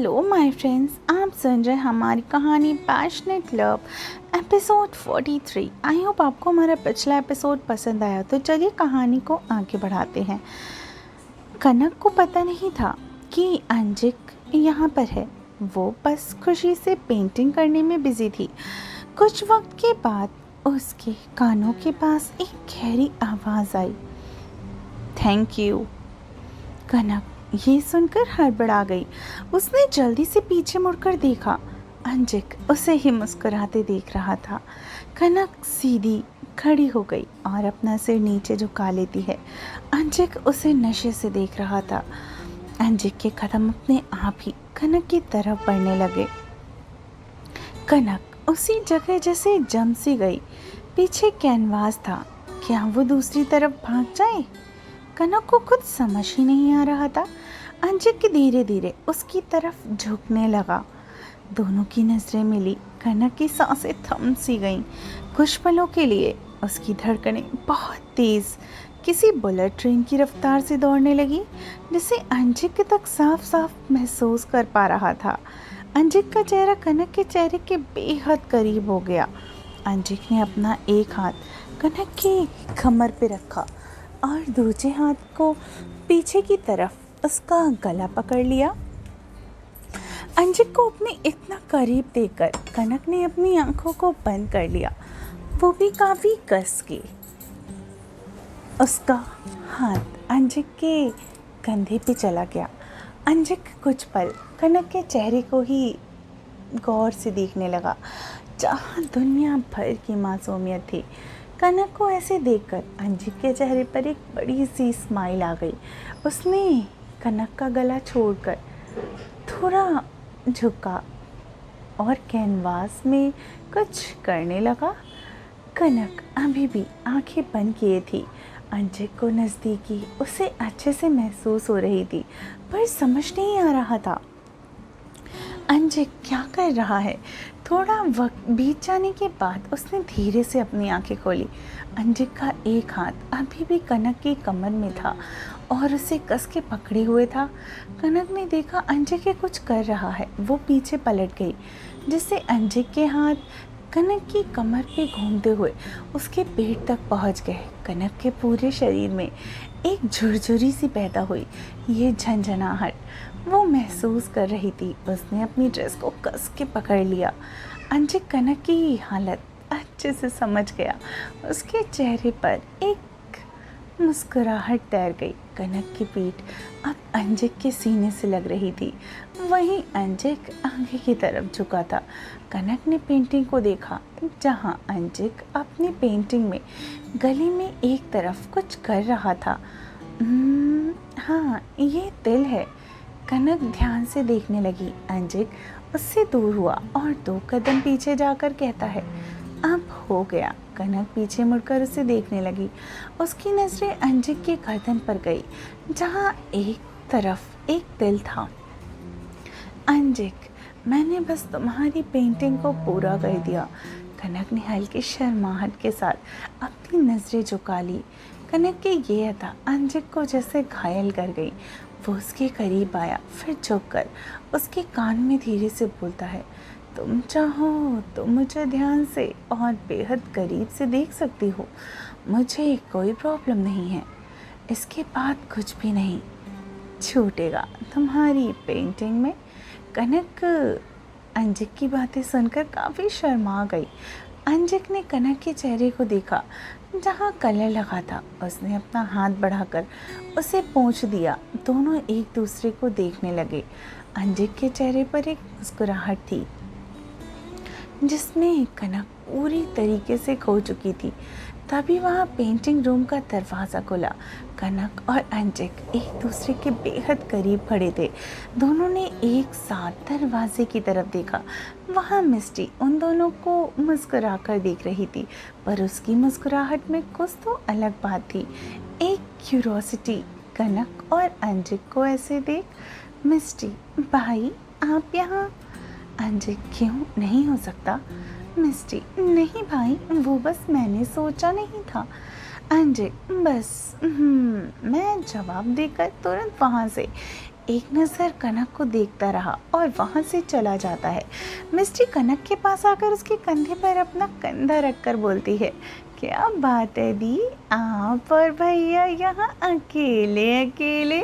Hello my friends, आप सुन रहे हैं हमारी कहानी passionate love episode 43। I hope आपको हमारा पिछला एपिसोड पसंद आया। तो चलिए कहानी को आगे बढ़ाते हैं। कनक को पता नहीं था कि अंजिक यहाँ पर है। वो बस खुशी से पेंटिंग करने में बिजी थी। कुछ वक्त के बाद उसके कानों के पास एक गहरी आवाज़ आई, थैंक यू। कनक ये सुनकर हड़बड़ा गई। उसने जल्दी से पीछे मुड़कर देखा। अंजिक उसे ही मुस्कुराते देख रहा था। कनक सीधी खड़ी हो गई और अपना सिर नीचे झुका लेती है। अंजिक उसे नशे से देख रहा था। अंजिक के कदम अपने आप ही कनक की तरफ बढ़ने लगे। कनक उसी जगह जैसे जम सी गई। पीछे कैनवास था, क्या वो दूसरी तरफ भाग जाए? कनक को खुद समझ ही नहीं आ रहा था। अंजिक धीरे धीरे उसकी तरफ झुकने लगा। दोनों की नजरें मिली। कनक की सांसें थम सी गईं। कुछ पलों के लिए उसकी धड़कनें बहुत तेज, किसी बुलेट ट्रेन की रफ्तार से दौड़ने लगी, जिसे अंजिक तक साफ साफ महसूस कर पा रहा था। अंजिक का चेहरा कनक के चेहरे के बेहद करीब हो गया। अंजिक ने अपना एक हाथ कनक की कमर पे रखा और दूसरे हाथ को पीछे की तरफ उसका गला पकड़ लिया। अंजिक को अपने इतना करीब देखकर कनक ने अपनी आंखों को बंद कर लिया, वो भी काफी कस के। उसका हाथ अंजिक के कंधे पे चला गया। अंजिक कुछ पल कनक के चेहरे को ही गौर से देखने लगा, जहाँ दुनिया भर की मासूमियत थी। कनक को ऐसे देखकर अंजिक के चेहरे पर एक बड़ी सी स्माइल आ गई। उसने कनक का गला छोड़कर थोड़ा झुका और कैनवास में कुछ करने लगा। कनक अभी भी आंखें बंद किए थी। अंजिक को नज़दीकी उसे अच्छे से महसूस हो रही थी, पर समझ नहीं आ रहा था अंजिक क्या कर रहा है। थोड़ा वक्त बीत जाने के बाद उसने धीरे से अपनी आंखें खोली। अंजिक का एक हाथ अभी भी कनक की कमर में था और उसे कस के पकड़े हुए था। कनक ने देखा अंजिक के कुछ कर रहा है। वो पीछे पलट गई, जिससे अंजिक के हाथ कनक की कमर पे घूमते हुए उसके पेट तक पहुंच गए। कनक के पूरे शरीर में एक झुरझुरी सी पैदा हुई। ये झंझनाहट वो महसूस कर रही थी। उसने अपनी ड्रेस को कस के पकड़ लिया। अंजिक कनक की हालत अच्छे से समझ गया। उसके चेहरे पर एक मुस्कुराहट तैर गई। कनक की पीठ अब अंजिक के सीने से लग रही थी। वहीं अंजिक आगे की तरफ झुका था। कनक ने पेंटिंग को देखा, जहां अंजिक अपनी पेंटिंग में गले में एक तरफ कुछ कर रहा था। हाँ, ये तिल है। कनक ध्यान से देखने लगी। अंजिक उससे दूर हुआ और 2 कदम पीछे जाकर कहता है, अब हो गया। कनक पीछे मुड़कर उसे देखने लगी। उसकी नजरें अंजिक के गर्दन पर गई, जहां एक तरफ एक तिल था। अंजिक, मैंने बस तुम्हारी पेंटिंग को पूरा कर दिया। कनक ने हल्की शर्माहट के साथ अपनी नजरें झुका ली। कनक की ये अदा अंजिक को जैसे घायल कर गई। वो उसके करीब आया, फिर झुककर उसके कान में धीरे से बोलता है, तुम चाहो तो मुझे ध्यान से और बेहद करीब से देख सकती हो। मुझे कोई प्रॉब्लम नहीं है। इसके बाद कुछ भी नहीं छूटेगा तुम्हारी पेंटिंग में। कनक अंजिक की बातें सुनकर काफ़ी शर्मा गई। अंजिक ने कनक के चेहरे को देखा, जहाँ कलर लगा था। उसने अपना हाथ बढ़ाकर उसे पोंछ दिया। दोनों एक दूसरे को देखने लगे। अंजिक के चेहरे पर एक मुस्कुराहट थी, जिसमें कनक पूरी तरीके से खो चुकी थी। तभी वहाँ पेंटिंग रूम का दरवाज़ा खुला। कनक और अंजिक एक दूसरे के बेहद करीब खड़े थे। दोनों ने एक साथ दरवाजे की तरफ देखा। वहाँ मिस्टी उन दोनों को मुस्कुराकर देख रही थी, पर उसकी मुस्कुराहट में कुछ तो अलग बात थी, एक क्यूरोसिटी। कनक और अंजिक को ऐसे देख मिस्टी, भाई आप यहाँ? अंजिक, क्यों नहीं हो सकता? मिस्टी, नहीं भाई, वो बस मैंने सोचा नहीं था। अंजिक, बस मैं जवाब देकर तुरंत वहाँ से एक नज़र कनक को देखता रहा और वहाँ से चला जाता है। मिस्टी कनक के पास आकर उसके कंधे पर अपना कंधा रखकर बोलती है, क्या बात है दी, आप और भैया यहाँ अकेले अकेले।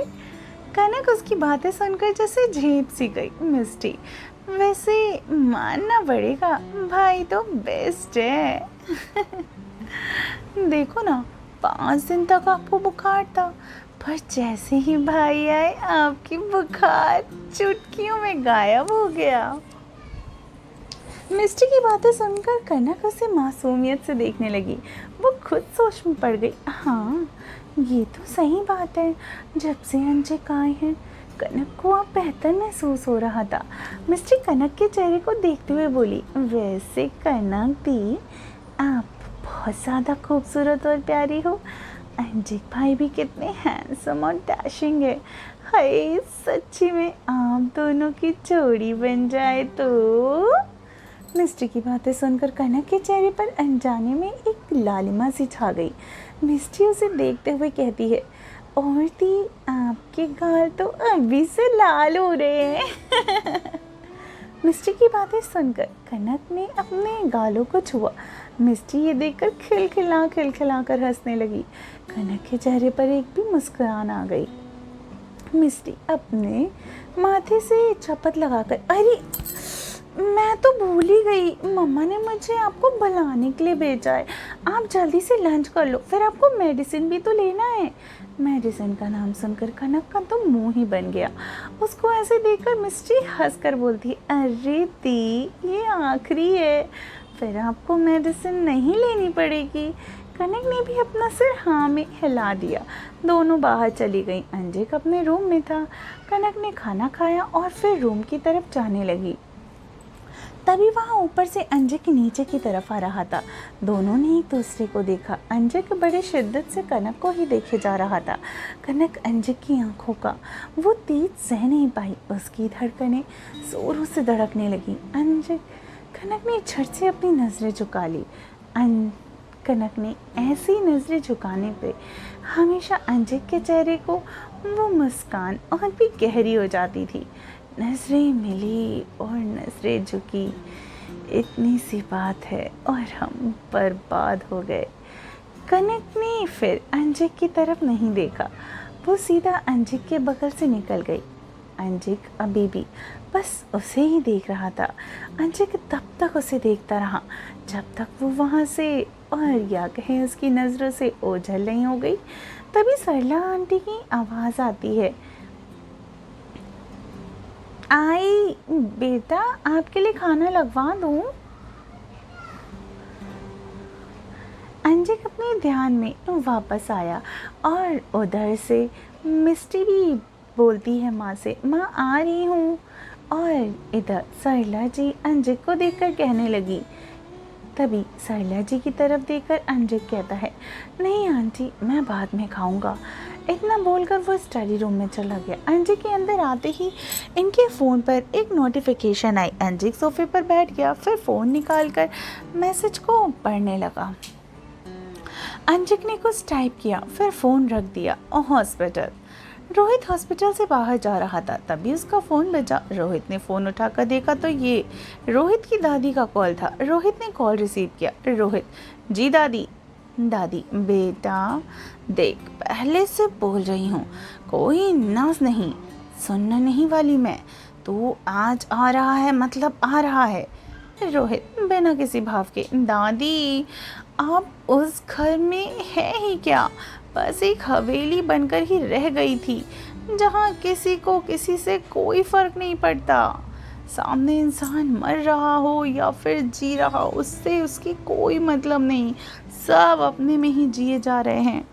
कनक उसकी बातें सुनकर जैसे झेप सी गई। मिस्टी, वैसे मानना पड़ेगा, भाई तो बेस्ट है। देखो ना, 5 दिन तक आपको बुखार था, पर जैसे ही भाई आए आपकी बुखार चुटकियों में गायब हो गया। मिस्टी की बातें सुनकर कनक उसे मासूमियत से देखने लगी। वो खुद सोच में पड़ गई, हाँ ये तो सही बात है, जब से अंजिक आए हैं कनक को अब बेहतर महसूस हो रहा था। मिस्टी कनक के चेहरे को देखते हुए बोली, वैसे कनक दी, आप बहुत ज़्यादा खूबसूरत और प्यारी हो। अंजिक भाई भी कितने हैंडसम और डैशिंग है। हाय, सच्ची में आप दोनों की जोड़ी बन जाए तो। मिस्टी की बातें सुनकर कनक के चेहरे पर अनजाने में एक लालिमा सी छा गई। मिस्टी उसे देखते हुए कहती है, और दी, आपके गाल तो अभी से लाल हो रहे हैं। मिस्टी की बातें सुनकर कनक ने अपने गालों को छुआ। मिस्टी ये देखकर खिलखिला कर हंसने लगी। कनक के चेहरे पर एक भी मुस्कुराहट आ गई। मिस्टी अपने माथे से चपत लगाकर, अरे मैं तो भूल ही गई, मम्मा ने मुझे आपको बुलाने के लिए भेजा है, आप जल्दी से लंच कर लो, फिर आपको मेडिसिन भी तो लेना है। मेडिसिन का नाम सुनकर कनक का तो मुंह ही बन गया। उसको ऐसे देखकर मिस्टी हंसकर बोलती, अरे दी, ये आखिरी है, फिर आपको मेडिसिन नहीं लेनी पड़ेगी। कनक ने भी अपना सिर हाँ में हिला दिया। दोनों बाहर चली गईं। अंजिक अपने रूम में था। कनक ने खाना खाया और फिर रूम की तरफ जाने लगी। तभी वहाँ ऊपर से अंजिक नीचे की तरफ आ रहा था। दोनों ने एक दूसरे को देखा। अंजिक बड़े शिद्दत से कनक को ही देखे जा रहा था। कनक अंजिक की आंखों का वो तेज सह नहीं पाई। उसकी धड़कनें जोरों से धड़कने लगी। अंजिक, कनक ने झट से अपनी नज़रें झुका ली। कनक ने ऐसी नज़रें झुकाने पे हमेशा अंजिक के चेहरे को वो मुस्कान और भी गहरी हो जाती थी। नज़रें मिली और नज़रें झुकी, इतनी सी बात है और हम बर्बाद हो गए। कनक ने फिर अंजिक की तरफ नहीं देखा। वो सीधा अंजिक के बगल से निकल गई। अंजिक अभी भी बस उसे ही देख रहा था। अंजिक तब तक उसे देखता रहा जब तक वो वहाँ से, और या कहें उसकी नज़रों से, ओझल नहीं हो गई। तभी सरला आंटी की आवाज़ आती है, आई बेटा, आपके लिए खाना लगवा दूँ? अंजिक अपने ध्यान में वापस आया और उधर से मिस्टी भी बोलती है माँ से, माँ आ रही हूँ। और इधर सरला जी अंजिक को देखकर कहने लगी। तभी सरला जी की तरफ देखकर अंजिक कहता है, नहीं आंटी, मैं बाद में खाऊंगा। इतना बोलकर वो स्टडी रूम में चला गया। अंजिक के अंदर आते ही इनके फ़ोन पर एक नोटिफिकेशन आई। अंजिक सोफे पर बैठ गया, फिर फ़ोन निकालकर मैसेज को पढ़ने लगा। अंजिक ने कुछ टाइप किया, फिर फ़ोन रख दिया। और हॉस्पिटल, रोहित हॉस्पिटल से बाहर जा रहा था। तभी उसका फ़ोन बजा। रोहित ने फ़ोन उठाकर देखा तो ये रोहित की दादी का कॉल था। रोहित ने कॉल रिसीव किया। रोहित, जी दादी। दादी, बेटा देख, पहले से बोल रही हूँ, कोई नाज नहीं, सुनने नहीं वाली मैं। तू आज आ रहा है मतलब आ रहा है। रोहित बिना किसी भाव के, दादी आप उस घर में है ही क्या, बस एक हवेली बनकर ही रह गई थी जहाँ किसी को किसी से कोई फ़र्क नहीं पड़ता। सामने इंसान मर रहा हो या फिर जी रहा हो, उससे उसकी कोई मतलब नहीं, सब अपने में ही जिए जा रहे हैं।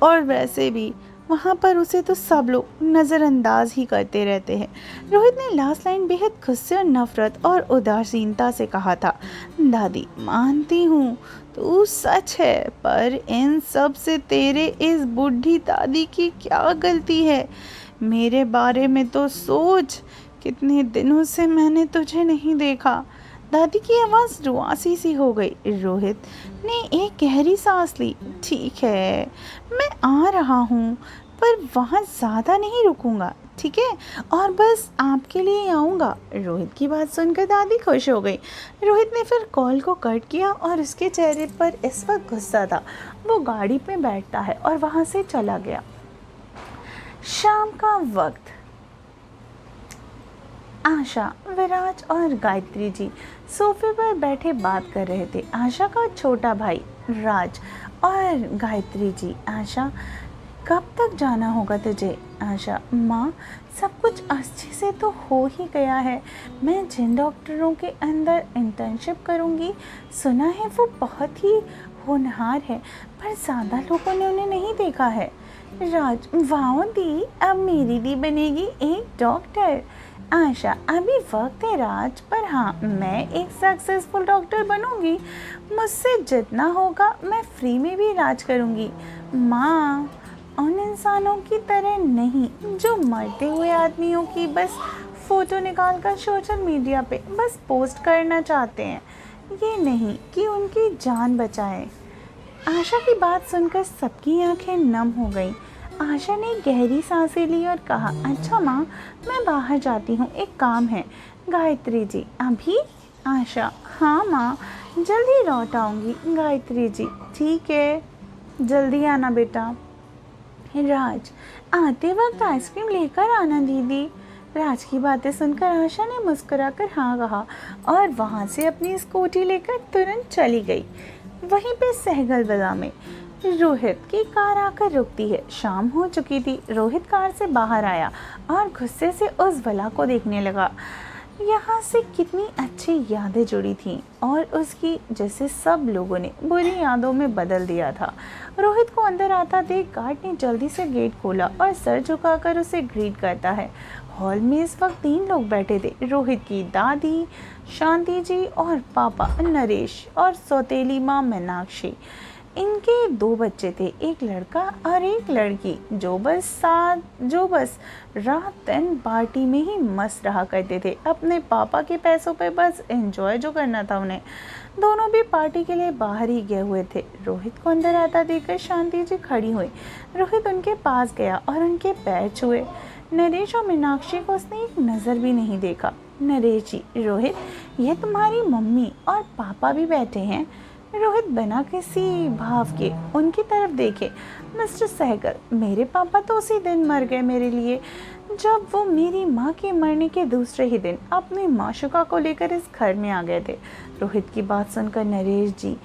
और वैसे भी वहाँ पर उसे तो सब लोग नज़रअंदाज ही करते रहते हैं। रोहित ने लास्ट लाइन बेहद गुस्से और नफरत और उदासीनता से कहा था। दादी मानती हूँ तू सच है, पर इन सब से तेरे इस बूढ़ी दादी की क्या गलती है। मेरे बारे में तो सोच, कितने दिनों से मैंने तुझे नहीं देखा। दादी की आवाज़ रुआसी सी हो गई। रोहित ने एक गहरी सांस ली। ठीक है, मैं आ रहा हूँ, पर वहाँ ज़्यादा नहीं रुकूंगा, ठीक है, और बस आपके लिए आऊँगा। रोहित की बात सुनकर दादी खुश हो गई। रोहित ने फिर कॉल को कट किया और उसके चेहरे पर इस वक्त गुस्सा था। वो गाड़ी में बैठता है और वहाँ से चला गया। शाम का वक्त। आशा, विराज और गायत्री जी सोफे पर बैठे बात कर रहे थे। आशा का छोटा भाई राज और गायत्री जी। आशा, कब तक जाना होगा तुझे? आशा, माँ, सब कुछ अच्छे से तो हो ही गया है। मैं जिन डॉक्टरों के अंदर इंटर्नशिप करूँगी, सुना है वो बहुत ही होनहार है, पर ज़्यादा लोगों ने उन्हें नहीं देखा है। राज, वाह दी, अब मेरी दी बनेगी एक डॉक्टर। आशा, अभी वक्त है राज, पर हाँ, मैं एक सक्सेसफुल डॉक्टर बनूंगी। मुझसे जितना होगा मैं फ्री में भी इलाज करूंगी। माँ, उन इंसानों की तरह नहीं जो मरते हुए आदमियों की बस फ़ोटो निकाल कर सोशल मीडिया पे बस पोस्ट करना चाहते हैं, ये नहीं कि उनकी जान बचाएं। आशा की बात सुनकर सबकी आंखें नम हो गईं। आशा ने गहरी सांसें ली और कहा, अच्छा माँ, मैं बाहर जाती हूँ, एक काम है। गायत्री जी, अभी? आशा, हाँ माँ, जल्दी लौट आऊँगी। गायत्री जी, ठीक है, जल्दी आना बेटा। राज, आते वक्त आइसक्रीम लेकर आना दीदी। राज की बातें सुनकर आशा ने मुस्कुराकर हाँ कहा और वहाँ से अपनी स्कूटी लेकर तुरंत चली गई। वहीं पे सहगल बाजार में रोहित की कार आकर रुकती है। शाम हो चुकी थी। रोहित कार से बाहर आया और गुस्से से उस भला को देखने लगा। यहाँ से कितनी अच्छी यादें जुड़ी थीं और उसकी जैसे सब लोगों ने बुरी यादों में बदल दिया था। रोहित को अंदर आता देख गार्ड ने जल्दी से गेट खोला और सर झुकाकर उसे ग्रीट करता है। हॉल में इस वक्त 3 लोग बैठे थे। रोहित की दादी शांति जी और पापा नरेश और सौतेली माँ मीनाक्षी। इनके 2 बच्चे थे, एक लड़का और एक लड़की, जो बस रात दिन पार्टी में ही मस्त रहा करते थे। अपने पापा के पैसों पे बस एंजॉय जो करना था उन्हें। दोनों भी पार्टी के लिए बाहर ही गए हुए थे। रोहित को अंदर आता देखकर शांति जी खड़ी हुई। रोहित उनके पास गया और उनके पैर छुए। नरेश और मीनाक्षी को उसने एक नज़र भी नहीं देखा। नरेश जी, रोहित, ये तुम्हारी मम्मी और पापा भी बैठे हैं। रोहित बिना किसी भाव के उनकी तरफ देखे। मिस्टर सहगल, मेरे पापा तो उसी दिन मर गए मेरे लिए, जब वो मेरी माँ के मरने के दूसरे ही दिन अपनी माशुका को लेकर इस घर में आ गए थे। रोहित की बात सुनकर नरेश जी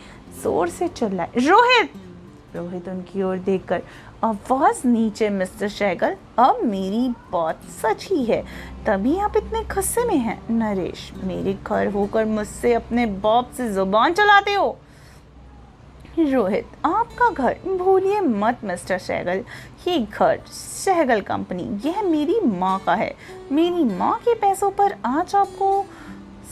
जोर से चिल्लाए, रोहित! रोहित उनकी ओर देखकर आवाज नीचे, मिस्टर सहगल, अब मेरी बात सच ही है, तभी आप इतने गुस्से में हैं। नरेश, मेरे घर होकर मुझसे अपने बाप से जुबान चलाते हो। रोहित, आपका घर भूलिए मत मिस्टर सहगल। ये घर सहगल कंपनी, यह मेरी माँ का है। मेरी माँ के पैसों पर आज आपको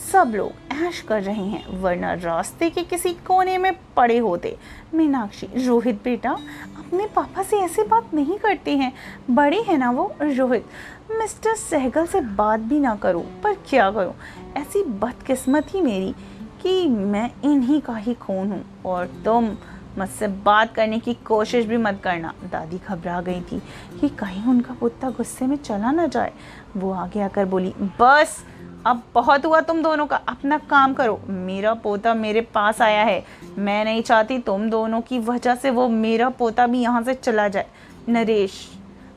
सब लोग ऐश कर रहे हैं, वरना रास्ते के किसी कोने में पड़े होते। मीनाक्षी, रोहित बेटा, अपने पापा से ऐसी बात नहीं करते हैं, बड़े हैं ना वो। रोहित, मिस्टर सहगल से बात भी ना करूं, पर क्या करूं, ऐसी बदकिस्मत ही मेरी कि मैं इन्हीं का ही खून हूँ, और तुम मुझसे बात करने की कोशिश भी मत करना। दादी घबरा गई थी कि कहीं उनका पोता गुस्से में चला ना जाए। वो आगे आकर बोली, बस अब बहुत हुआ तुम दोनों का, अपना काम करो। मेरा पोता मेरे पास आया है, मैं नहीं चाहती तुम दोनों की वजह से वो मेरा पोता भी यहाँ से चला जाए। नरेश,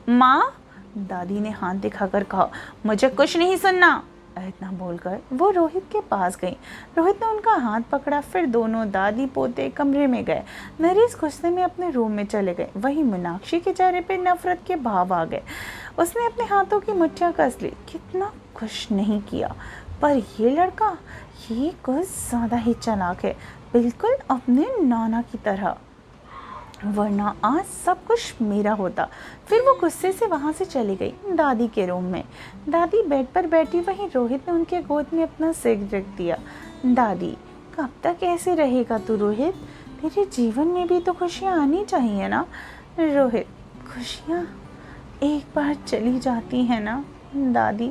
माँ, दादी ने हाथ दिखाकर कहा, मुझे कुछ नहीं सुनना। इतना बोलकर वो रोहित के पास गई। रोहित ने उनका हाथ पकड़ा, फिर दोनों दादी पोते कमरे में गए। नरेश गुस्से में अपने रूम में चले गए। वहीं मीनाक्षी के चेहरे पे नफरत के भाव आ गए। उसने अपने हाथों की मुट्ठियां कस ली। कितना कुछ नहीं किया, पर ये लड़का, ये कुछ ज़्यादा ही चालाक है, बिल्कुल अपने नाना की तरह, वरना आज सब कुछ मेरा होता। फिर वो गुस्से से वहाँ से चली गई दादी के रूम में। दादी बेड पर बैठी, वहीं रोहित ने उनके गोद में अपना सिर रख दिया। दादी, कब तक ऐसे रहेगा तू रोहित? तेरे जीवन में भी तो खुशियाँ आनी चाहिए ना। रोहित, खुशियाँ एक बार चली जाती हैं ना दादी,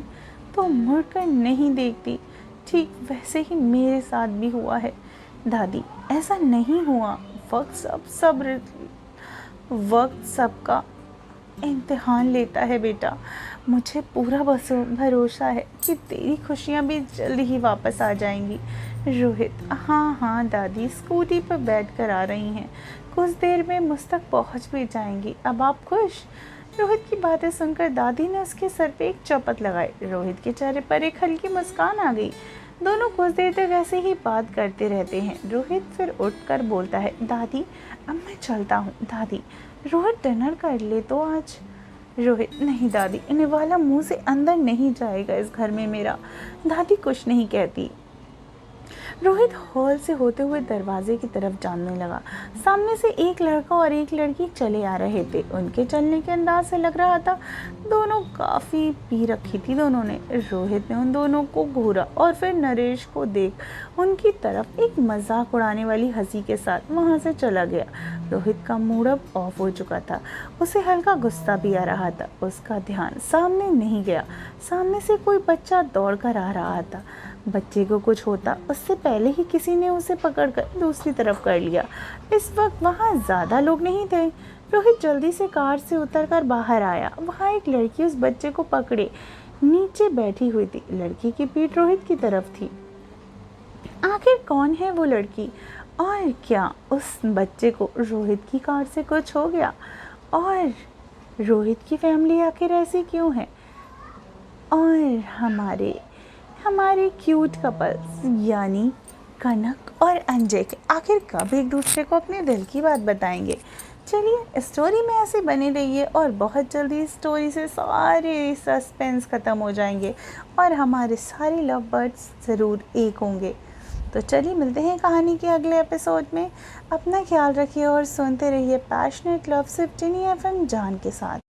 तो मुड़कर नहीं देखती। ठीक वैसे ही मेरे साथ भी हुआ है दादी, ऐसा नहीं हुआ। वक्त सबका इम्तिहान लेता है बेटा। मुझे पूरा भरोसा है कि तेरी खुशियाँ भी जल्द ही वापस आ जाएंगी। रोहित, हाँ हाँ दादी, स्कूटी पर बैठ कर आ रही हैं, कुछ देर में मुझ तक पहुँच भी जाएंगी। अब आप खुश? रोहित की बातें सुनकर दादी ने उसके सर पे एक चौपट लगाई। रोहित के चेहरे पर एक हल्की मुस्कान आ गई। दोनों कुछ देर तक ऐसे ही बात करते रहते हैं। रोहित फिर उठकर बोलता है, दादी अब मैं चलता हूँ। दादी, रोहित डिनर कर ले तो आज। रोहित, नहीं दादी, निवाला मुंह से अंदर नहीं जाएगा इस घर में मेरा। दादी कुछ नहीं कहती। रोहित हॉल से होते हुए दरवाजे की तरफ जाने लगा। सामने से एक लड़का और एक लड़की चले आ रहे थे। उनके चलने के अंदाज से लग रहा था दोनों काफ़ी पी रखी थी दोनों ने। रोहित ने उन दोनों को घूरा और फिर नरेश को देख उनकी तरफ एक मजाक उड़ाने वाली हंसी के साथ वहाँ से चला गया। रोहित का मूड अब ऑफ हो चुका था। उसे हल्का गुस्सा भी आ रहा था। उसका ध्यान सामने नहीं गया। सामने से कोई बच्चा दौड़ कर आ रहा था। बच्चे को कुछ होता उससे पहले ही किसी ने उसे पकड़कर दूसरी तरफ कर लिया। इस वक्त वहाँ ज़्यादा लोग नहीं थे। रोहित जल्दी से कार से उतरकर बाहर आया। वहाँ एक लड़की उस बच्चे को पकड़े नीचे बैठी हुई थी। लड़की की पीठ रोहित की तरफ थी। आखिर कौन है वो लड़की? और क्या उस बच्चे को रोहित की कार से कुछ हो गया? और रोहित की फैमिली आखिर ऐसी क्यों है? और हमारे क्यूट कपल्स यानी कनक और अंजय आखिर कब एक दूसरे को अपने दिल की बात बताएंगे? चलिए स्टोरी में ऐसे बने रहिए और बहुत जल्दी स्टोरी से सारे सस्पेंस ख़त्म हो जाएंगे और हमारे सारे लव बर्ड्स ज़रूर एक होंगे। तो चलिए मिलते हैं कहानी के अगले एपिसोड में। अपना ख्याल रखिए और सुनते रहिए पैशनेट लव सिर्फ टिनी एफएम जान के साथ।